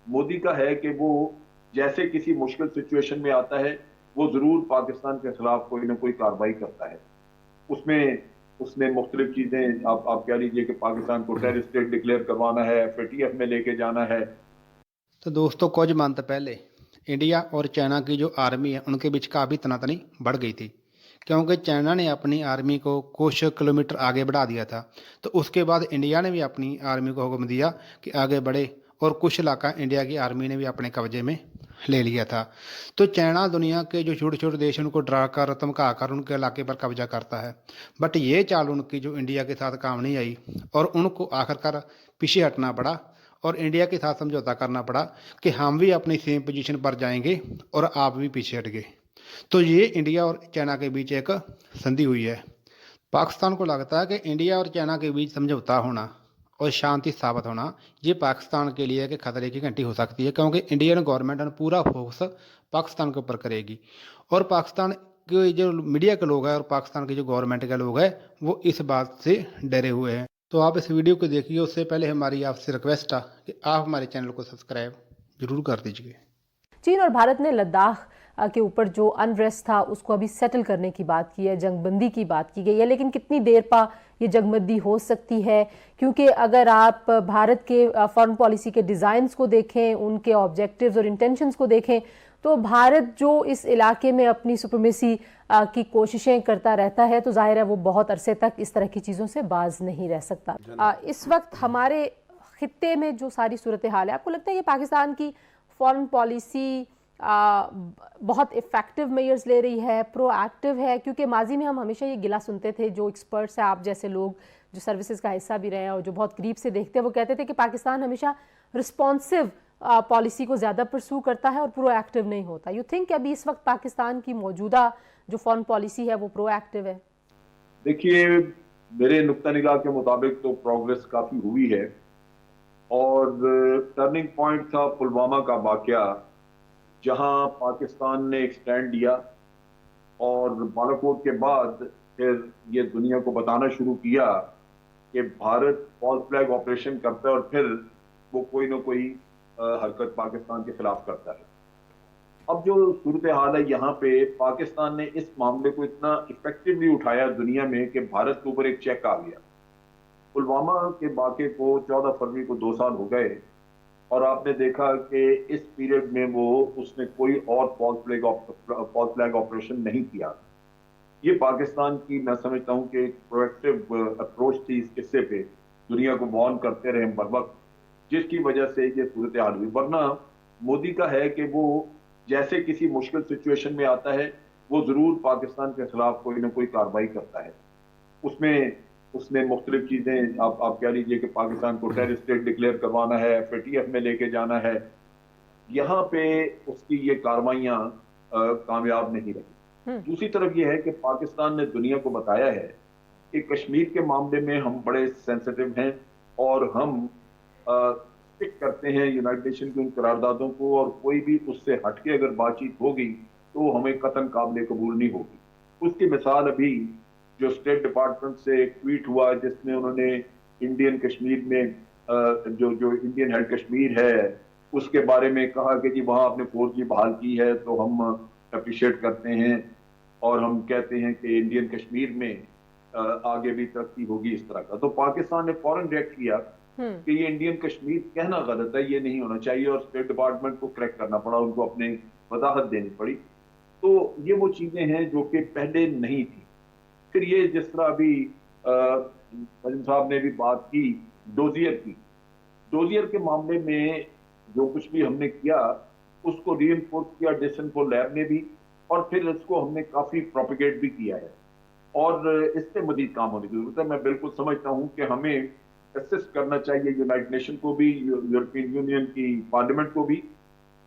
मोदी का है कि वो जैसे किसी मुश्किल सिचुएशन में आता है वो जरूर पाकिस्तान के खिलाफ कोई ना कोई कार्रवाई करता है। उसमें उसने मुख्तलिफ चीजें आप कह लीजिए कि पाकिस्तान को टेररिस्ट स्टेट डिक्लेयर करवाना है, FATF में लेके जाना है। तो दोस्तों कुछ मंथ पहले इंडिया और चाइना की जो आर्मी है उनके बीच काफ़ी तनातनी बढ़ गई थी, क्योंकि चाइना ने अपनी आर्मी को कुछ किलोमीटर आगे बढ़ा दिया था। तो उसके बाद इंडिया ने भी अपनी आर्मी को हुक्म दिया कि आगे बढ़े, और कुछ इलाका इंडिया की आर्मी ने भी अपने कब्जे में ले लिया था। तो चाइना दुनिया के जो छोटे छोटे देश हैं उनको डरा कर धमका कर उनके इलाके पर कब्जा करता है। बट ये चाल उनकी जो इंडिया के साथ काम नहीं आई, और उनको आखिरकार पीछे हटना पड़ा और इंडिया के साथ समझौता करना पड़ा कि हम भी अपनी सेम पोजीशन पर जाएंगे और आप भी पीछे हट गए। तो ये इंडिया और चाइना के बीच एक संधि हुई है। पाकिस्तान को लगता है कि इंडिया और चाइना के बीच समझौता होना और शांति स्थापित होना ये पाकिस्तान के लिए एक खतरे की घंटी हो सकती है, क्योंकि इंडियन गवर्नमेंट पूरा फोकस पाकिस्तान के ऊपर करेगी। और पाकिस्तान के जो मीडिया के लोग हैं और पाकिस्तान के जो गवर्नमेंट के लोग हैं वो इस बात से डरे हुए हैं। तो आप इस वीडियो को देखिए, उससे पहले हमारी आपसे रिक्वेस्ट है कि आप हमारे चैनल को सब्सक्राइब जरूर कर दीजिए। चीन और भारत ने लद्दाख के ऊपर जो अनरेस्ट था उसको अभी सेटल करने की बात की है, जंगबंदी की बात की गई है, लेकिन कितनी देर ये जंगबंदी हो सकती है? क्योंकि अगर आप भारत के फॉरेन पॉलिसी के डिज़ाइंस को देखें, उनके ऑब्जेक्टिव्स और इंटेंशंस को देखें, तो भारत जो इस इलाके में अपनी सुप्रीमेसी की कोशिशें करता रहता है, तो जाहिर है वो बहुत अरसे तक इस तरह की चीज़ों से बाज नहीं रह सकता। इस वक्त हमारे खित्ते में जो सारी सूरत हाल है, आपको लगता है कि पाकिस्तान की फॉरेन पॉलिसी बहुत इफ़ेक्टिव मेजर्स ले रही है, प्रोएक्टिव है? क्योंकि माजी में हम हमेशा ये गिला सुनते थे, जो एक्सपर्ट्स हैं, आप जैसे लोग जो सर्विसेज का हिस्सा भी रहे हैं और जो बहुत करीब से देखते हैं, वो कहते थे कि पाकिस्तान हमेशा रिस्पॉन्सिव पॉलिसी को ज़्यादा परसू करता है और प्रोएक्टिव नहीं होता। यू थिंक अभी इस वक्त पाकिस्तान की मौजूदा जो फॉरेन पॉलिसी है वो प्रोएक्टिव है? देखिए, मेरे नुक्ता निगाह के मुताबिक तो प्रोग्रेस काफ़ी हुई है, और टर्निंग पॉइंट था पुलवामा का वाकया, जहां पाकिस्तान ने एक स्टैंड लिया और बालाकोट के बाद फिर ये दुनिया को बताना शुरू किया कि भारत फॉल्स फ्लैग ऑपरेशन करता है और फिर वो कोई ना कोई हरकत पाकिस्तान के खिलाफ करता है। अब जो सूरत हाल है यहाँ पे, पाकिस्तान ने इस मामले को इतना इफेक्टिवली उठाया दुनिया में कि भारत के ऊपर एक चेक आ गया। पुलवामा के वाक़े को 14 फरवरी को 2 साल हो गए, और आपने देखा कि इस पीरियड में उसने कोई और फॉल्स फ्लैग ऑपरेशन नहीं किया। ये पाकिस्तान की, मैं समझता हूँ कि एक प्रोएक्टिव अप्रोच थी इस किस्से पे, दुनिया को वार्न करते रहे बर वक्त, जिसकी वजह से ये सूरत हाल हुई। वरना मोदी का है कि वो जैसे किसी मुश्किल सिचुएशन में आता है वो जरूर पाकिस्तान के खिलाफ कोई ना कोई कार्रवाई करता है। उसमें उसने मुख्तलिफ चीजें, आप कह लीजिए कि पाकिस्तान को टेररिस्ट स्टेट डिक्लेयर करवाना है, FATF में लेके जाना है। यहाँ पे उसकी ये कार्रवाइयां कामयाब नहीं रही। दूसरी तरफ ये है कि पाकिस्तान ने दुनिया को बताया है कि कश्मीर के मामले में हम बड़े सेंसिटिव हैं, और हम स्टिक करते हैं यूनाइटेड नेशन की उन करारदादों को, और कोई भी उससे हटके अगर बातचीत होगी तो हमें कतन काबिल कबूल नहीं होगी। उसकी मिसाल अभी जो स्टेट डिपार्टमेंट से एक ट्वीट हुआ जिसमें उन्होंने इंडियन कश्मीर में जो इंडियन हेड कश्मीर है उसके बारे में कहा कि जी वहाँ आपने फोर्स बहाल की है तो हम अप्रिशिएट करते हैं, और हम कहते हैं कि इंडियन कश्मीर में आगे भी तरक्की होगी, इस तरह का। तो पाकिस्तान ने फौरन रिएक्ट किया कि ये इंडियन कश्मीर कहना गलत है, ये नहीं होना चाहिए, और स्टेट डिपार्टमेंट को करेक्ट करना पड़ा, उनको अपने वजाहत देनी पड़ी। तो ये वो चीजें हैं जो कि पहले नहीं थी। फिर ये जिस तरह अभी सलीम साहब ने भी बात की डोजियर के मामले में, जो कुछ भी हमने किया उसको रीइंफोर्स किया डिसइंफो लैब ने भी, और फिर इसको हमने काफी प्रोपिगेट भी किया है, और इससे मजीद काम होने की जरूरत है। मैं बिल्कुल समझता हूँ कि हमें असिस्ट करना चाहिए यूनाइटेड नेशन को भी, यूरोपियन यूनियन की पार्लियामेंट को भी,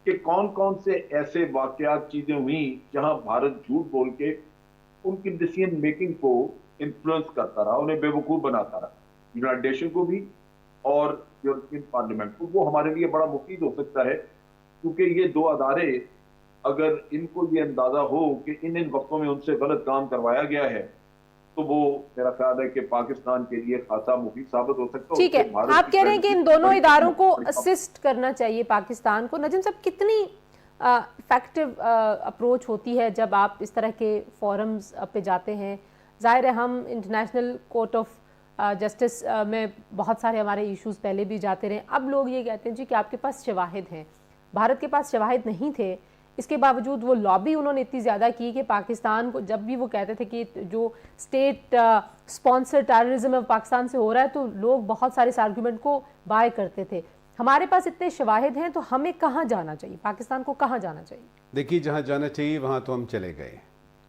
कि कौन कौन से ऐसे वाकयात चीजें हुई जहां भारत झूठ बोल के उनकी डिसीजन मेकिंग को इन्फ्लुएंस करता रहा, उन्हें बेवकूफ बनाता रहा, यूनाइटेड नेशन को भी और यूरोपियन पार्लियामेंट को। वो हमारे लिए बड़ा मुफीद हो सकता है, क्योंकि ये दो अदारे, अगर इनको ये अंदाजा हो कि इन वक्तों में उनसे गलत काम करवाया गया है, तो वो मेरा ख्याल है कि पाकिस्तान के लिए खासा मुफीद साबित हो सकता है। ठीक है, आप कह रहे हैं कि इन दोनों इदारों को असिस्ट करना चाहिए पाकिस्तान को। नजम साहब, कितनी इफेक्टिव अप्रोच होती है जब आप इस तरह के फोरम्स पे जाते हैं? ज़ाहिर है हम इंटरनेशनल कोर्ट ऑफ जस्टिस में बहुत सारे हमारे इश्यूज पहले भी जाते रहे। अब लोग ये कहते हैं जी कि आपके पास शवाहिद हैं, भारत के पास शवाहिद नहीं थे, इसके बावजूद वो लॉबी उन्होंने इतनी ज़्यादा की कि पाकिस्तान को, जब भी वो कहते थे कि जो स्टेट स्पॉन्सर टेररिज्म है पाकिस्तान से हो रहा है, तो लोग बहुत सारे इस आर्गूमेंट को बाय करते थे। हमारे पास इतने शवाहिद हैं तो हमें कहाँ जाना चाहिए, पाकिस्तान को कहाँ जाना चाहिए? देखिए, जहाँ जाना चाहिए वहाँ तो हम चले गए,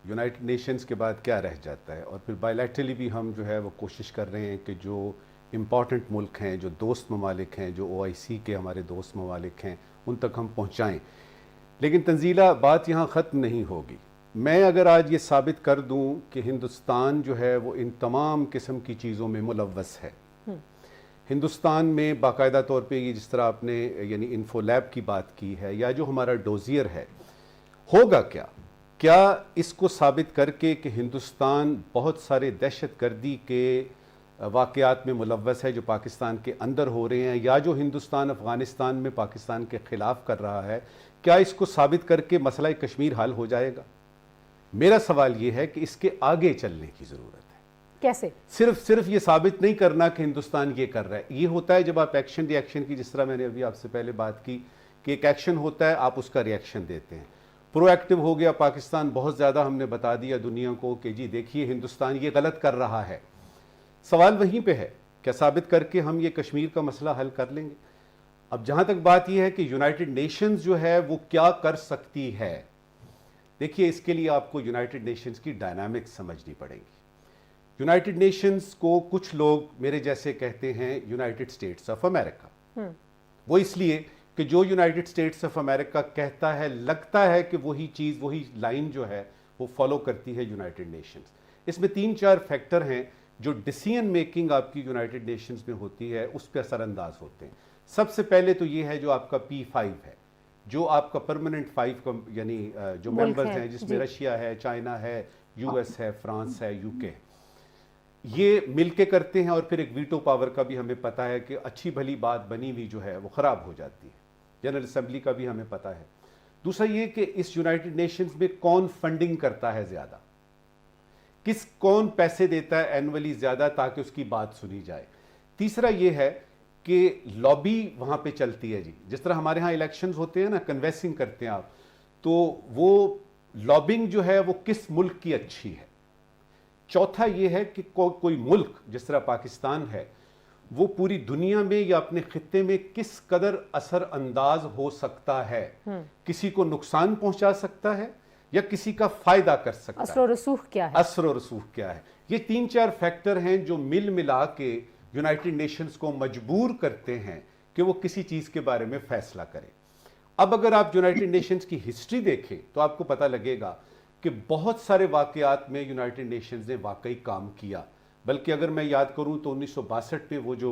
यूनाइटेड नेशंस के बाद क्या रह जाता है? और फिर बायलैटरली भी हम जो है वो कोशिश कर रहे हैं कि जो इम्पॉर्टेंट मुल्क हैं, जो दोस्त ममालिक हैं, जो OIC के हमारे दोस्त ममालिक हैं, उन तक हम पहुँचाएँ। लेकिन तंजीला, बात यहाँ ख़त्म नहीं होगी। मैं अगर आज ये साबित कर दूँ कि हिंदुस्तान जो है वो इन तमाम किस्म की चीज़ों में मुलव्वस है, हिंदुस्तान में बाकायदा तौर पे ये जिस तरह आपने यानी इन्फो लैब की बात की है, या जो हमारा डोजियर है, होगा क्या? क्या इसको साबित करके कि हिंदुस्तान बहुत सारे दहशत गर्दी के वाक़यात में मुलव्वस है जो पाकिस्तान के अंदर हो रहे हैं, या जो हिंदुस्तान अफ़गानिस्तान में पाकिस्तान के ख़िलाफ़ कर रहा है, क्या इसको साबित करके मसला कश्मीर हल हो जाएगा? मेरा सवाल ये है कि इसके आगे चलने की ज़रूरत है। कैसे? सिर्फ ये साबित नहीं करना कि हिंदुस्तान ये कर रहा है। ये होता है जब आप एक्शन रिएक्शन की, जिस तरह मैंने अभी आपसे पहले बात की कि एक एक्शन होता है, आप उसका रिएक्शन देते हैं। प्रोएक्टिव हो गया पाकिस्तान, बहुत ज़्यादा हमने बता दिया दुनिया को कि जी देखिए हिंदुस्तान ये गलत कर रहा है। सवाल वहीं पे है, क्या साबित करके हम ये कश्मीर का मसला हल कर लेंगे? अब जहाँ तक बात यह है कि यूनाइटेड नेशंस जो है वो क्या कर सकती है, देखिए इसके लिए आपको यूनाइटेड नेशंस की डायनामिक्स समझनी पड़ेगी। यूनाइटेड नेशंस को कुछ लोग मेरे जैसे कहते हैं यूनाइटेड स्टेट्स ऑफ अमेरिका। वो इसलिए कि जो यूनाइटेड स्टेट्स ऑफ अमेरिका कहता है, लगता है कि वही चीज़, वही लाइन जो है वो फॉलो करती है यूनाइटेड नेशंस। इसमें 3-4 फैक्टर हैं जो डिसीजन मेकिंग आपकी यूनाइटेड नेशंस में होती है उस पर असरअंदाज होते हैं। सबसे पहले तो ये है जो आपका P5 है, जो आपका परमानेंट 5 यानी जो मेंबर्स हैं, जिसमें रशिया है, चाइना है, US है, फ्रांस है, UK, ये मिलके करते हैं। और फिर एक वीटो पावर का भी हमें पता है कि अच्छी भली बात बनी हुई जो है वो ख़राब हो जाती है। जनरल असेंबली का भी हमें पता है। दूसरा ये कि इस यूनाइटेड नेशंस में कौन फंडिंग करता है ज़्यादा, कौन पैसे देता है एनुअली ज़्यादा ताकि उसकी बात सुनी जाए। तीसरा ये है कि लॉबी वहाँ पे चलती है जी, जिस तरह हमारे यहाँ इलेक्शंस होते हैं ना, कन्वेंसिंग करते हैं आप, तो वो लॉबिंग जो है वो किस मुल्क की अच्छी है। चौथा ये है कि कोई मुल्क जिस तरह पाकिस्तान है वो पूरी दुनिया में या अपने खित्ते में किस कदर असर अंदाज हो सकता है, किसी को नुकसान पहुंचा सकता है या किसी का फायदा कर सकता है, असर रसूख क्या है, असर रसूख क्या है। ये 3-4 फैक्टर हैं जो मिल मिला के यूनाइटेड नेशंस को मजबूर करते हैं कि वो किसी चीज के बारे में फैसला करें। अब अगर आप यूनाइटेड नेशंस की हिस्ट्री देखें तो आपको पता लगेगा कि बहुत सारे वाकयात में यूनाइटेड नेशंस ने वाकई काम किया। बल्कि अगर मैं याद करूं तो 1962 में वो जो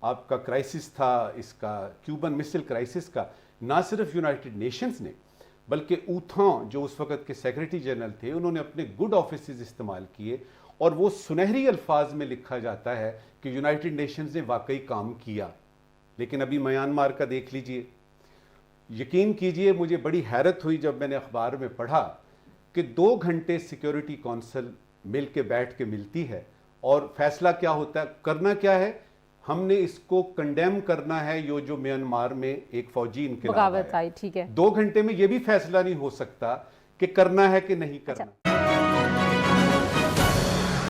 आपका क्राइसिस था, इसका क्यूबन मिसाइल क्राइसिस का, ना सिर्फ यूनाइटेड नेशंस ने बल्कि ऊथां जो उस वक्त के सेक्रेटरी जनरल थे, उन्होंने अपने गुड ऑफिसेज इस्तेमाल किए और वो सुनहरी अल्फाज में लिखा जाता है कि यूनाइटेड नेशंस ने वाकई काम किया। लेकिन अभी म्यांमार का देख लीजिए, यकीन कीजिए मुझे बड़ी हैरत हुई जब मैंने अखबार में पढ़ा कि 2 घंटे सिक्योरिटी काउंसिल मिल के बैठ के मिलती है और फैसला क्या होता है, करना क्या है, हमने इसको कंडेम करना है। जो म्यांमार में एक फौजी इनकलाब आई, ठीक है, 2 घंटे में ये भी फैसला नहीं हो सकता कि करना है कि नहीं करना।